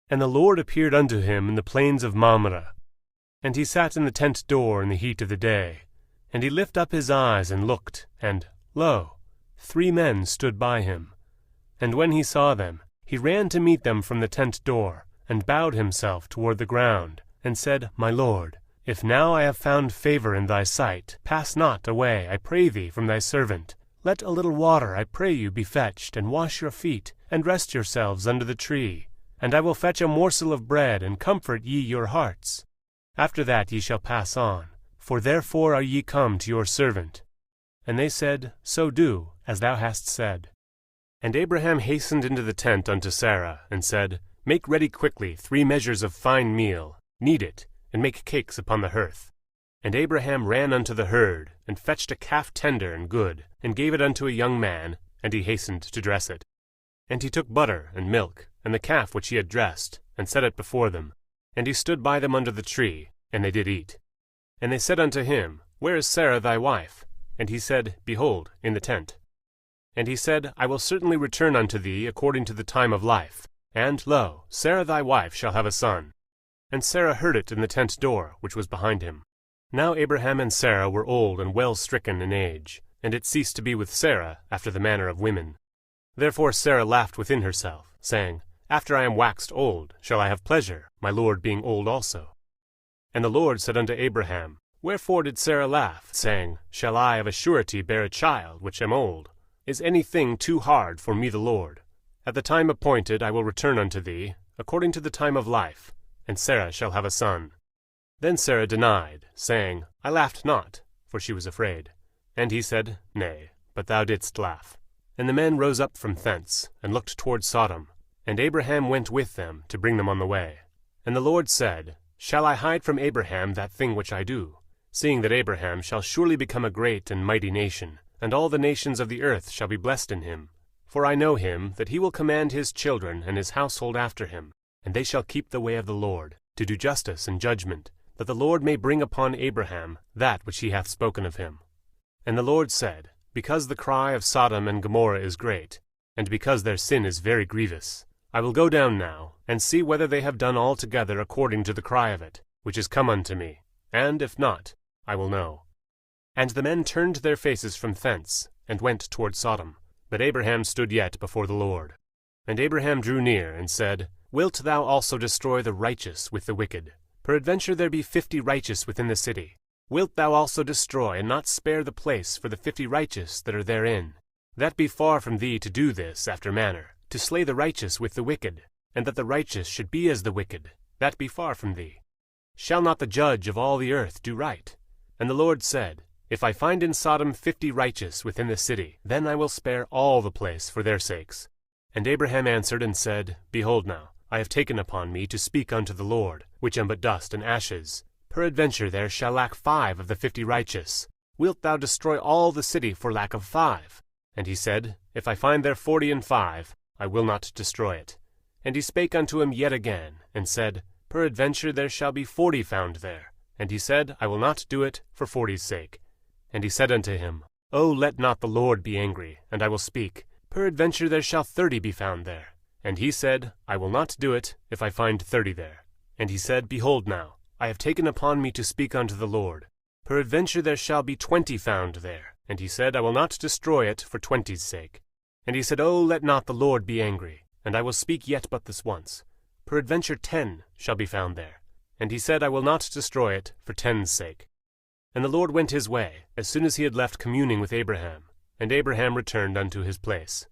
And the Lord appeared unto him in the plains of Mamre. And he sat in the tent door in the heat of the day. And he lifted up his eyes and looked, and, lo, 3 men stood by him. And when he saw them, he ran to meet them from the tent door, and bowed himself toward the ground, and said, My Lord, if now I have found favour in thy sight, pass not away, I pray thee, from thy servant. Let a little water, I pray you, be fetched, and wash your feet, and rest yourselves under the tree. And I will fetch a morsel of bread, and comfort ye your hearts. After that ye shall pass on, for therefore are ye come to your servant. And they said, So do, as thou hast said. And Abraham hastened into the tent unto Sarah, and said, Make ready quickly 3 measures of fine meal, knead it, and make cakes upon the hearth. And Abraham ran unto the herd, and fetched a calf tender and good, and gave it unto a young man, and he hastened to dress it. And he took butter and milk, and the calf which he had dressed, and set it before them. And he stood by them under the tree, and they did eat. And they said unto him, Where is Sarah thy wife? And he said, Behold, in the tent. And he said, I will certainly return unto thee according to the time of life. And, lo, Sarah thy wife shall have a son. And Sarah heard it in the tent door, which was behind him. Now Abraham and Sarah were old and well stricken in age, and it ceased to be with Sarah after the manner of women. Therefore Sarah laughed within herself, saying, After I am waxed old, shall I have pleasure, my Lord being old also? And the Lord said unto Abraham, Wherefore did Sarah laugh, saying, Shall I of a surety bear a child, which am old? Is any thing too hard for me the Lord? At the time appointed I will return unto thee, according to the time of life, and Sarah shall have a son. Then Sarah denied, saying, I laughed not, for she was afraid. And he said, Nay, but thou didst laugh. And the men rose up from thence, and looked toward Sodom. And Abraham went with them to bring them on the way. And the Lord said, Shall I hide from Abraham that thing which I do? Seeing that Abraham shall surely become a great and mighty nation, and all the nations of the earth shall be blessed in him. For I know him, that he will command his children and his household after him, and they shall keep the way of the Lord, to do justice and judgment, that the Lord may bring upon Abraham that which he hath spoken of him. And the Lord said, Because the cry of Sodom and Gomorrah is great, and because their sin is very grievous, I will go down now, and see whether they have done altogether according to the cry of it, which is come unto me, and if not, I will know. And the men turned their faces from thence, and went toward Sodom. But Abraham stood yet before the Lord. And Abraham drew near, and said, Wilt thou also destroy the righteous with the wicked? Peradventure there be 50 righteous within the city. Wilt thou also destroy, and not spare the place for the 50 righteous that are therein? That be far from thee to do this after manner, to slay the righteous with the wicked, and that the righteous should be as the wicked, that be far from thee. Shall not the judge of all the earth do right? And the Lord said, If I find in Sodom 50 righteous within the city, then I will spare all the place for their sakes. And Abraham answered and said, Behold now, I have taken upon me to speak unto the Lord, which am but dust and ashes. Peradventure there shall lack 5 of the 50 righteous. Wilt thou destroy all the city for lack of 5? And he said, If I find there 40 and 5, I will not destroy it. And he spake unto him yet again, and said, Peradventure there shall be 40 found there. And he said, I will not do it for 40's sake. And he said unto him, O let not the Lord be angry, and I will speak. Peradventure there shall 30 be found there. And he said, I will not do it, if I find 30 there. And he said, Behold now, I have taken upon me to speak unto the Lord. Peradventure there shall be 20 found there. And he said, I will not destroy it for 20's sake. And he said, O let not the Lord be angry, and I will speak yet but this once. Peradventure 10 shall be found there. And he said, I will not destroy it for 10's sake. And the Lord went his way, as soon as he had left communing with Abraham. And Abraham returned unto his place.